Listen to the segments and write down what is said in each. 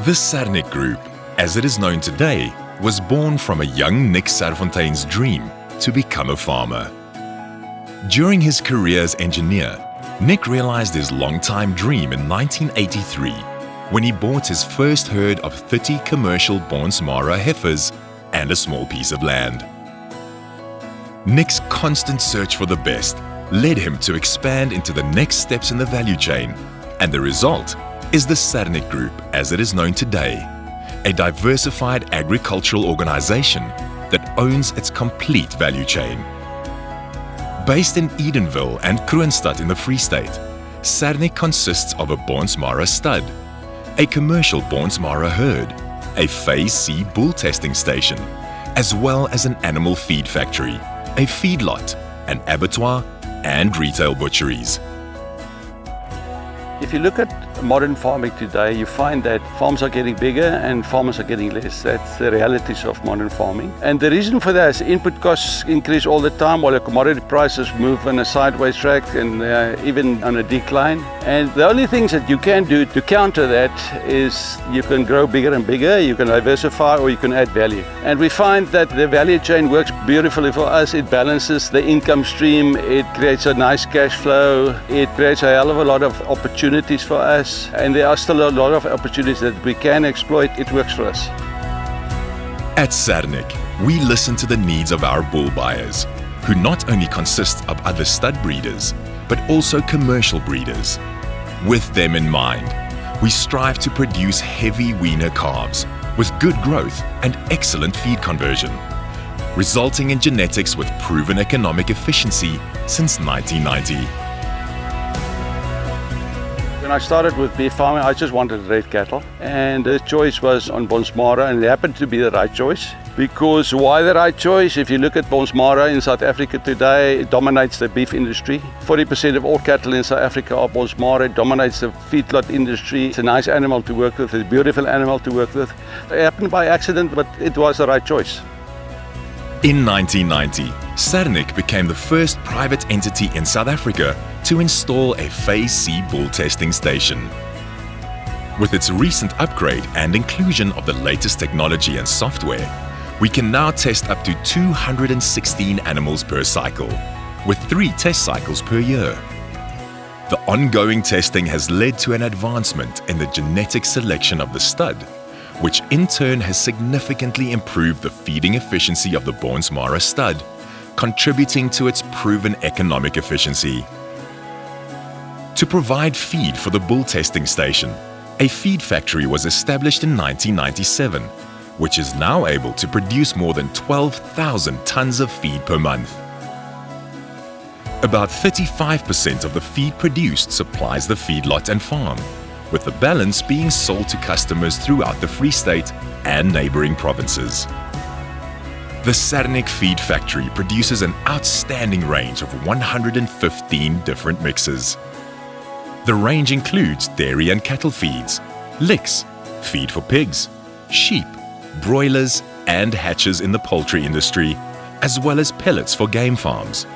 The Sernic Group, as it is known today, was born from a young Nick Serfontein's dream to become a farmer. During his career as engineer, Nick realized his long-time dream in 1983 when he bought his first herd of 30 commercial Bonsmara heifers and a small piece of land. Nick's constant search for the best led him to expand into the next steps in the value chain, and the result is the Sanic Group as it is known today, a diversified agricultural organization that owns its complete value chain. Based in Edenville and Kroonstad in the Free State, Sernick consists of a Bonsmara stud, a commercial Bonsmara herd, a Phase C bull testing station, as well as an animal feed factory, a feedlot, an abattoir, and retail butcheries. If you look at modern farming today, you find that farms are getting bigger and farmers are getting less. That's the realities of modern farming. And the reason for that is input costs increase all the time while the commodity prices move on a sideways track and even on a decline. And the only things that you can do to counter that is you can grow bigger and bigger, you can diversify, or you can add value. And we find that the value chain works beautifully for us. It balances the income stream, it creates a nice cash flow, it creates a hell of a lot of opportunities for us. And there are still a lot of opportunities that we can exploit. It works for us. At Sernick, we listen to the needs of our bull buyers, who not only consist of other stud breeders, but also commercial breeders. With them in mind, we strive to produce heavy weaner calves with good growth and excellent feed conversion, resulting in genetics with proven economic efficiency since 1990. When I started with beef farming, I just wanted red cattle, and the choice was on Bonsmara, and it happened to be the right choice. Because why the right choice? If you look at Bonsmara in South Africa today, it dominates the beef industry. 40% of all cattle in South Africa are Bonsmara. It dominates the feedlot industry. It's a nice animal to work with, it's a beautiful animal to work with. It happened by accident, but it was the right choice. In 1990, Sernick became the first private entity in South Africa to install a Phase C bull testing station. With its recent upgrade and inclusion of the latest technology and software, we can now test up to 216 animals per cycle, with 3 test cycles per year. The ongoing testing has led to an advancement in the genetic selection of the stud, which in turn has significantly improved the feeding efficiency of the Bonsmara stud, contributing to its proven economic efficiency. To provide feed for the bull testing station, a feed factory was established in 1997, which is now able to produce more than 12,000 tons of feed per month. About 35% of the feed produced supplies the feedlot and farm, with the balance being sold to customers throughout the Free State and neighboring provinces. The Sernick Feed Factory produces an outstanding range of 115 different mixes. The range includes dairy and cattle feeds, licks, feed for pigs, sheep, broilers, and hatches in the poultry industry, as well as pellets for game farms.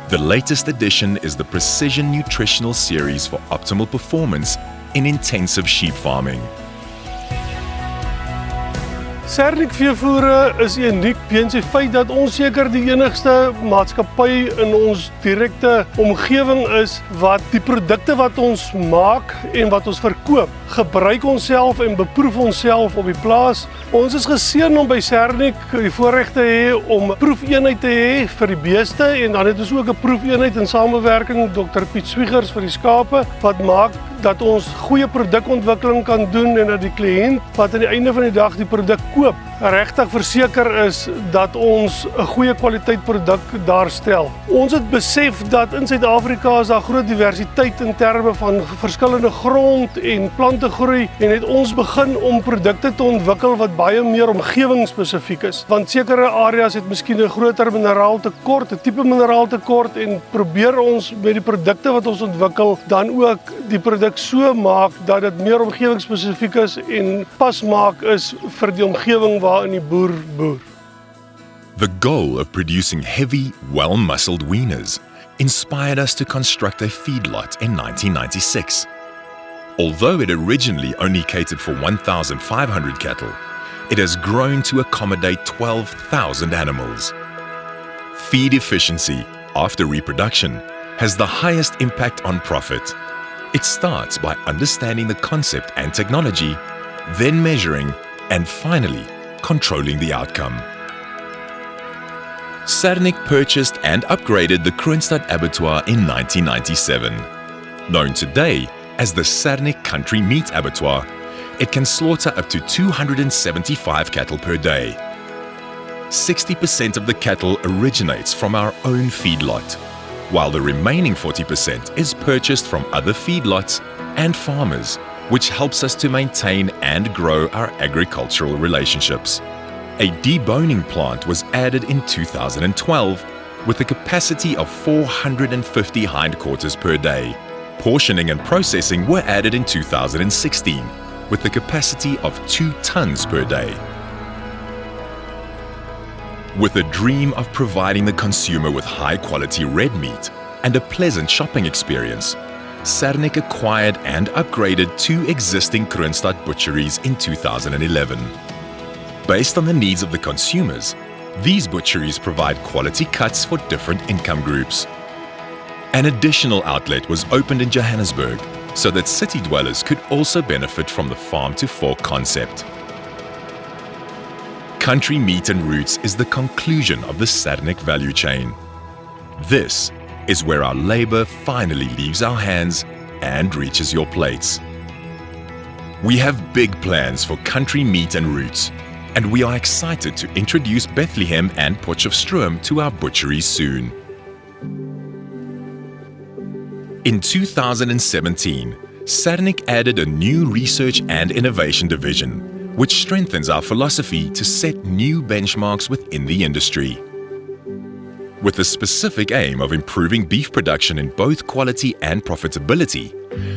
The latest addition is the Precision Nutritional Series for optimal performance in intensive sheep farming. Sernick veevoere is uniek weens die feit dat ons seker die enigste maatskappy in ons direkte omgewing is wat die produkte wat ons maak en wat ons verkoop, gebruik onsself en beproef onsself op die plaas. Ons is geseën om by Sernick die voorreg te hê om 'n proefeenheid te hê vir die beeste, en dan het ons ook 'n proefeenheid in samewerking met Dr. Piet Swiegers vir die skape, wat maak dat ons goeie produkontwikkeling kan doen en dat die kliënt wat aan die einde van die dag die produk koop, regtig verseker is dat ons 'n goeie kwaliteit produk daarstel. Ons het besef dat in Suid-Afrika is daar groot diversiteit in terme van verskillende grond en plantegroei, en het ons begin om produkte te ontwikkel wat baie meer omgewingsspesifiek is. Want sekere areas het miskien 'n groter mineraaltekort, 'n tipe mineraaltekort, en probeer ons met die produkte wat ons ontwikkel dan ook die produk so maak dat dit meer omgewingsspesifiek is en pas maak is vir die omgewing waarin die boer boer. The goal of producing heavy, well-muscled weaners inspired us to construct a feedlot in 1996. Although it originally only catered for 1,500 cattle, it has grown to accommodate 12,000 animals. Feed efficiency after reproduction has the highest impact on profit. It starts by understanding the concept and technology, then measuring, and finally, controlling the outcome. Sernick purchased and upgraded the Kroonstad Abattoir in 1997. Known today as the Sernick Country Meat Abattoir, it can slaughter up to 275 cattle per day. 60% of the cattle originates from our own feedlot, while the remaining 40% is purchased from other feedlots and farmers, which helps us to maintain and grow our agricultural relationships. A deboning plant was added in 2012 with a capacity of 450 hindquarters per day. Portioning and processing were added in 2016 with the capacity of 2 tons per day. With a dream of providing the consumer with high-quality red meat and a pleasant shopping experience, Sernick acquired and upgraded 2 existing Kroonstad butcheries in 2011. Based on the needs of the consumers, these butcheries provide quality cuts for different income groups. An additional outlet was opened in Johannesburg so that city dwellers could also benefit from the farm-to-fork concept. Country Meat and Roots is the conclusion of the Sernick value chain. This is where our labor finally leaves our hands and reaches your plates. We have big plans for Country Meat and Roots, and we are excited to introduce Bethlehem and Potchefstroom to our butcheries soon. In 2017, Sernick added a new research and innovation division, which strengthens our philosophy to set new benchmarks within the industry. With the specific aim of improving beef production in both quality and profitability,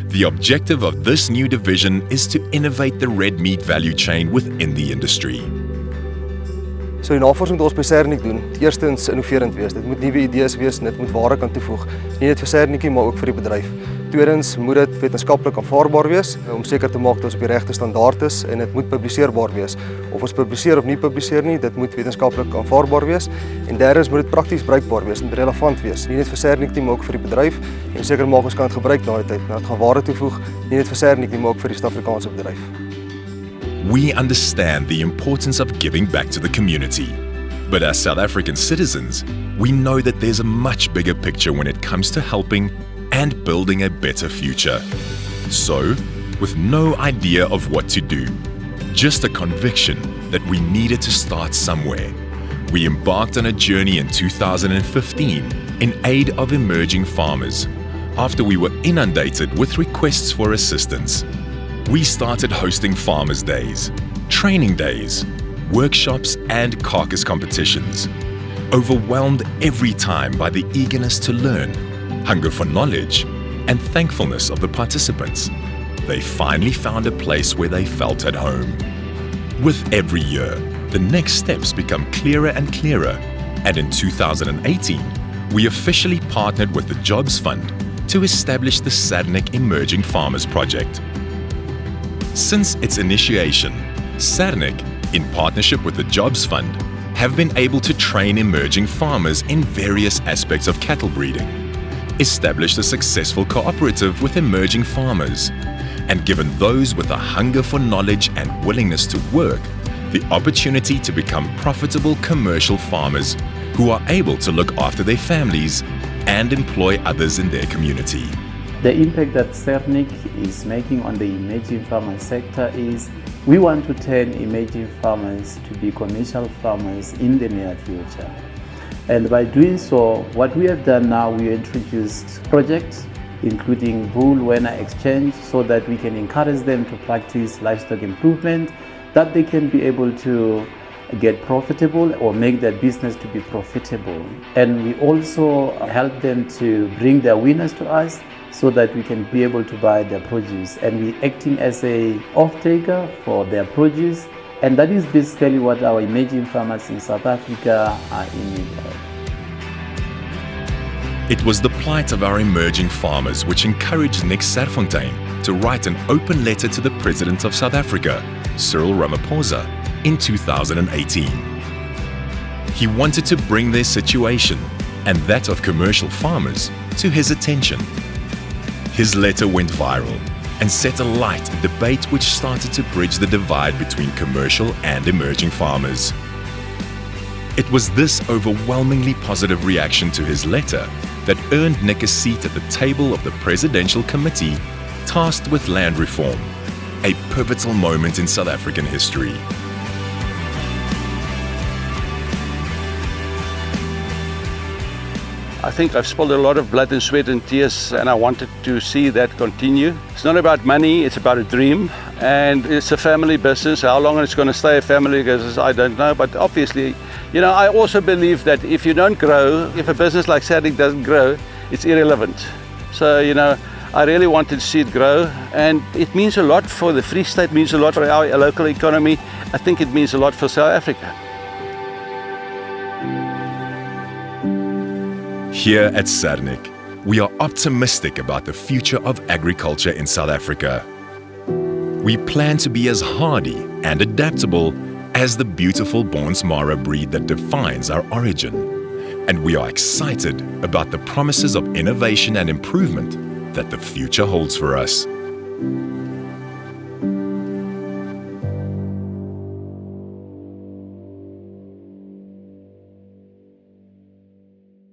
the objective of this new division is to innovate the red meat value chain within the industry. So die navorsing wat ons by Sernick doen, eerstens innoverend wees. Dit moet nuwe idees wees en dit moet waarde kan toevoeg. Nie net vir Sernick nie, maar ook vir die bedryf. Tweedens moet dit wetenskaplik aanvaarbaar wees om seker te maak dat ons op die regte standaard is en dit moet publiseerbaar wees. Of ons publiseer of nie publiseer nie, dit moet wetenskaplik aanvaarbaar wees. En derdens moet dit prakties bruikbaar wees en relevant wees. Nie net vir Sernick nie, maar ook vir die bedryf en seker maak ons kan dit gebruik na die tyd. Nou dit gaan waarde toevoeg, nie net vir Sernick nie, maar ook vir die Suid-Afrikaanse bedryf. We understand the importance of giving back to the community. But as South African citizens, we know that there's a much bigger picture when it comes to helping and building a better future. So, with no idea of what to do, just a conviction that we needed to start somewhere, we embarked on a journey in 2015 in aid of emerging farmers after we were inundated with requests for assistance. We started hosting farmers' days, training days, workshops and carcass competitions. Overwhelmed every time by the eagerness to learn, hunger for knowledge, and thankfulness of the participants, they finally found a place where they felt at home. With every year, the next steps become clearer and clearer, and in 2018, we officially partnered with the Jobs Fund to establish the Sernick Emerging Farmers Project. Since its initiation, Sernick, in partnership with the Jobs Fund, have been able to train emerging farmers in various aspects of cattle breeding, established a successful cooperative with emerging farmers, and given those with a hunger for knowledge and willingness to work the opportunity to become profitable commercial farmers who are able to look after their families and employ others in their community. The impact that Sernick is making on the emerging farmer sector is we want to turn emerging farmers to be commercial farmers in the near future. And by doing so, what we have done now, we introduced projects including bull-weaner exchange so that we can encourage them to practice livestock improvement, that they can be able to get profitable or make their business to be profitable. And we also help them to bring their winners to us so that we can be able to buy their produce, and we're acting as a off-taker for their produce, and that is basically what our emerging farmers in South Africa are in need of. It was the plight of our emerging farmers which encouraged Nick Serfontein to write an open letter to the President of South Africa, Cyril Ramaphosa, in 2018. He wanted to bring their situation, and that of commercial farmers, to his attention. His letter went viral and set alight a debate which started to bridge the divide between commercial and emerging farmers. It was this overwhelmingly positive reaction to his letter that earned Nick a seat at the table of the Presidential Committee tasked with land reform, a pivotal moment in South African history. I think I've spilled a lot of blood and sweat and tears, and I wanted to see that continue. It's not about money, it's about a dream, and it's a family business. How long it's going to stay a family business, I don't know, but obviously, I also believe that if you don't grow, if a business like Sanic doesn't grow, it's irrelevant. So, I really wanted to see it grow, and it means a lot for the Free State, means a lot for our local economy. I think it means a lot for South Africa. Here at Sernick, we are optimistic about the future of agriculture in South Africa. We plan to be as hardy and adaptable as the beautiful Bonsmara breed that defines our origin. And we are excited about the promises of innovation and improvement that the future holds for us.